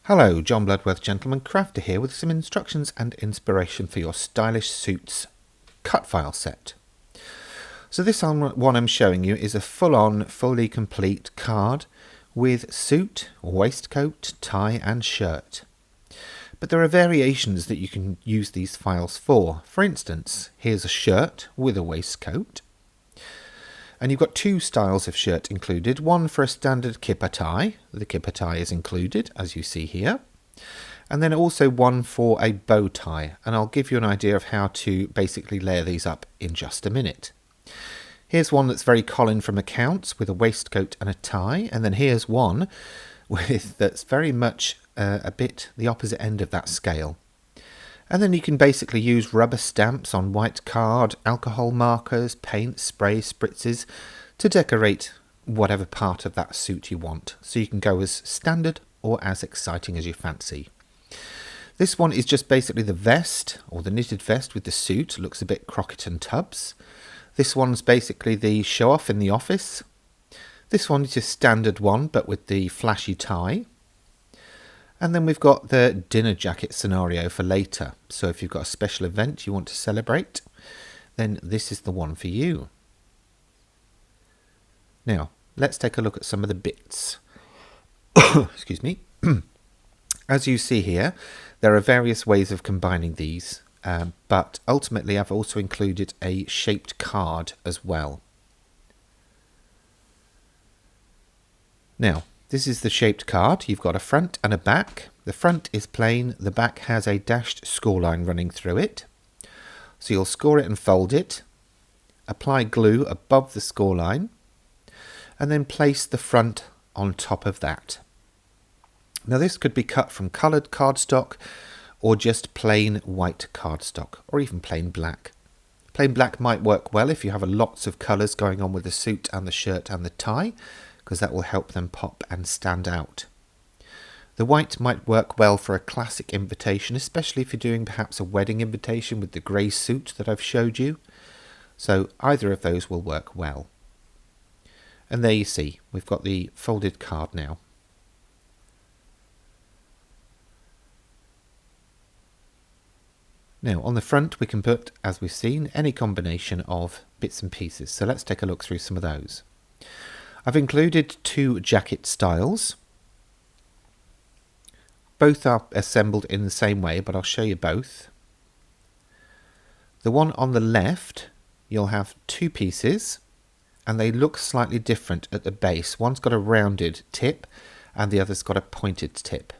Hello, John Bloodworth, Gentleman Crafter here with some instructions and inspiration for your stylish suits cut file set. So this one I'm showing you is a full-on, fully complete card with suit, waistcoat, tie and shirt. But there are variations that you can use these files for. For instance, here's a shirt with a waistcoat. And you've got two styles of shirt included, one for a standard kipper tie, the kipper tie is included as you see here, and then also one for a bow tie, and I'll give you an idea of how to basically layer these up in just a minute. Here's one that's very Colin from accounts with a waistcoat and a tie, and then here's one that's very much a bit the opposite end of that scale. And then you can basically use rubber stamps on white card, alcohol markers, paint, spray, spritzes to decorate whatever part of that suit you want. So you can go as standard or as exciting as you fancy. This one is just basically the vest, or the knitted vest with the suit. Looks a bit Crockett and Tubbs. This one's basically the show off in the office. This one is just standard one, but with the flashy tie. And then we've got the dinner jacket scenario for later. So if you've got a special event you want to celebrate, then this is the one for you. Now, let's take a look at some of the bits. Excuse me. As you see here, there are various ways of combining these, but ultimately I've also included a shaped card as well. Now, this is the shaped card. You've got a front and a back. The front is plain. The back has a dashed score line running through it. So you'll score it and fold it. Apply glue above the score line. And then place the front on top of that. Now this could be cut from coloured cardstock or just plain white cardstock or even plain black. Plain black might work well if you have lots of colours going on with the suit and the shirt and the tie, because that will help them pop and stand out. The white might work well for a classic invitation, especially if you're doing perhaps a wedding invitation with the grey suit that I've showed you. So either of those will work well. And there you see, we've got the folded card now. Now on the front we can put, as we've seen, any combination of bits and pieces. So let's take a look through some of those. I've included two jacket styles. Both are assembled in the same way, but I'll show you both. The one on the left, you'll have two pieces, and they look slightly different at the base. One's got a rounded tip, and the other's got a pointed tip.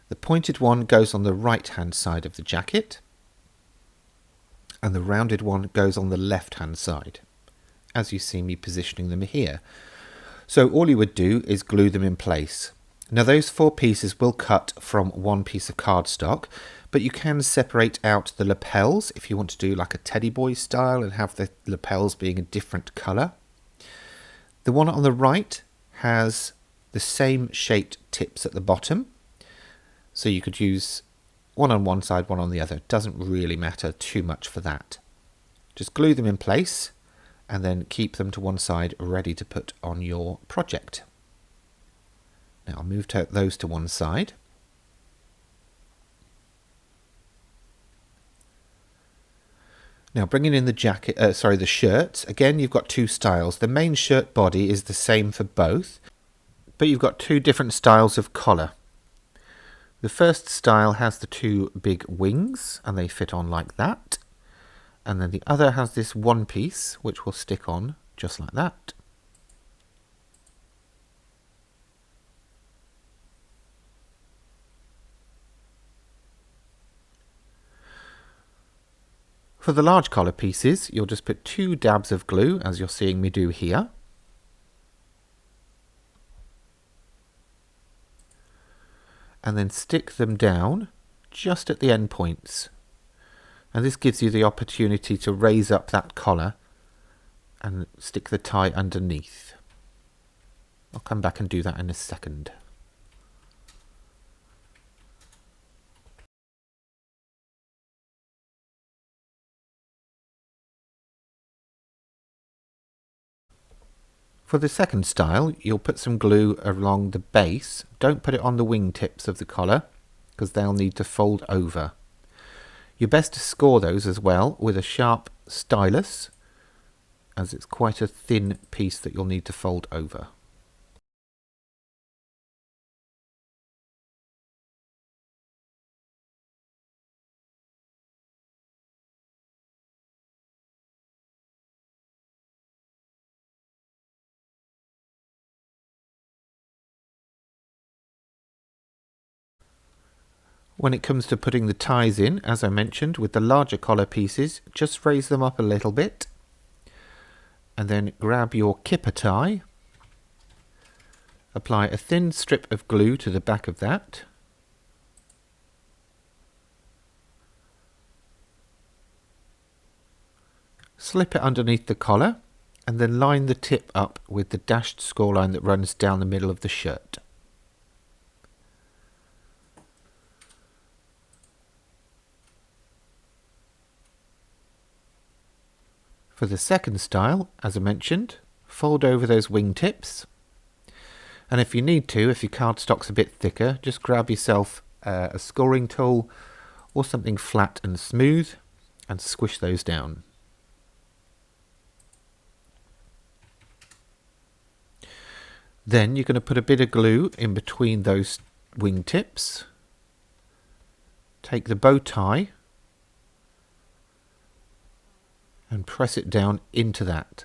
The pointed one goes on the right-hand side of the jacket, and the rounded one goes on the left-hand side, as you see me positioning them here. So all you would do is glue them in place. Now those four pieces will cut from one piece of cardstock, but you can separate out the lapels if you want to do like a teddy boy style and have the lapels being a different colour. The one on the right has the same shaped tips at the bottom, so you could use one on one side, one on the other. It doesn't really matter too much for that. Just glue them in place and then keep them to one side ready to put on your project. Now I'll move those to one side. Now bringing in the jacket, the shirts. Again, you've got two styles. The main shirt body is the same for both, but you've got two different styles of collar. The first style has the two big wings and they fit on like that. And then the other has this one piece which will stick on just like that. For the large collar pieces, you'll just put two dabs of glue, as you're seeing me do here. And then stick them down just at the end points. And this gives you the opportunity to raise up that collar and stick the tie underneath. I'll come back and do that in a second. For the second style, you'll put some glue along the base. Don't put it on the wingtips of the collar, because they'll need to fold over. You're best to score those as well with a sharp stylus, as it's quite a thin piece that you'll need to fold over. When it comes to putting the ties in, as I mentioned, with the larger collar pieces, just raise them up a little bit and then grab your kipper tie, apply a thin strip of glue to the back of that, slip it underneath the collar and then line the tip up with the dashed score line that runs down the middle of the shirt. For the second style, as I mentioned, fold over those wingtips, and if you need to, if your cardstock's a bit thicker, just grab yourself a scoring tool or something flat and smooth and squish those down. Then you're going to put a bit of glue in between those wingtips, take the bow tie and press it down into that.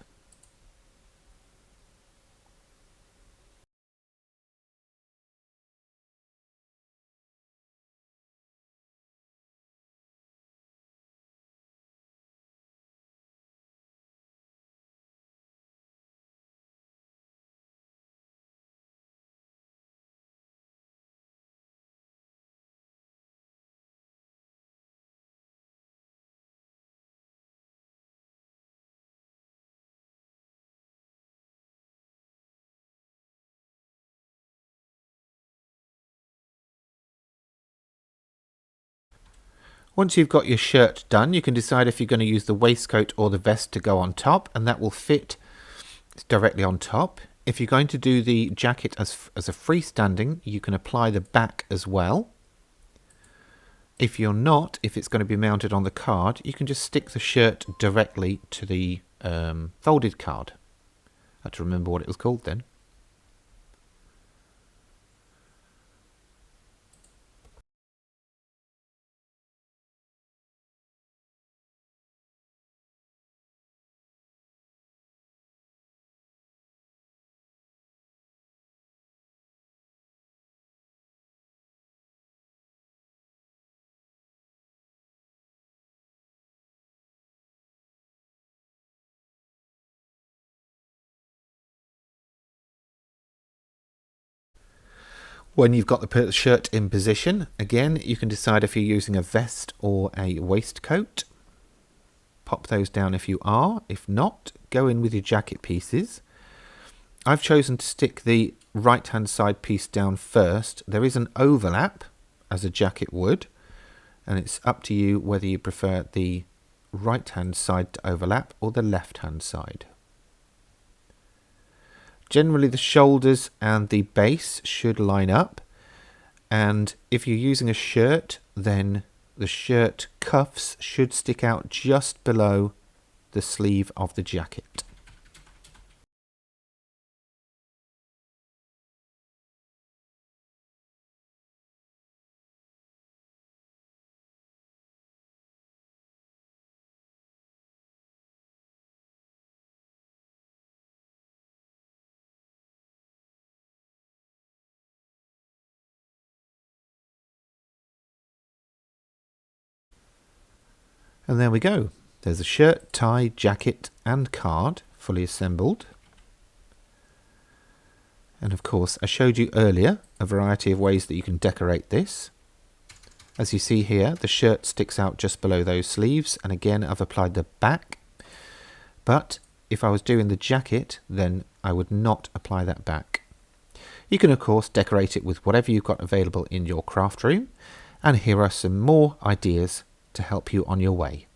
Once you've got your shirt done, you can decide if you're going to use the waistcoat or the vest to go on top, and that will fit directly on top. If you're going to do the jacket as a freestanding, you can apply the back as well. If you're not, if it's going to be mounted on the card, you can just stick the shirt directly to the folded card. I had to remember what it was called then. When you've got the shirt in position, again, you can decide if you're using a vest or a waistcoat. Pop those down if you are. If not, go in with your jacket pieces. I've chosen to stick the right-hand side piece down first. There is an overlap, as a jacket would, and it's up to you whether you prefer the right-hand side to overlap or the left-hand side. Generally the shoulders and the base should line up, and if you're using a shirt, then the shirt cuffs should stick out just below the sleeve of the jacket. And there we go. There's a shirt, tie, jacket and card fully assembled. And of course, I showed you earlier a variety of ways that you can decorate this. As you see here, the shirt sticks out just below those sleeves, and again I've applied the back. But if I was doing the jacket, then I would not apply that back. You can of course decorate it with whatever you've got available in your craft room, and here are some more ideas to help you on your way.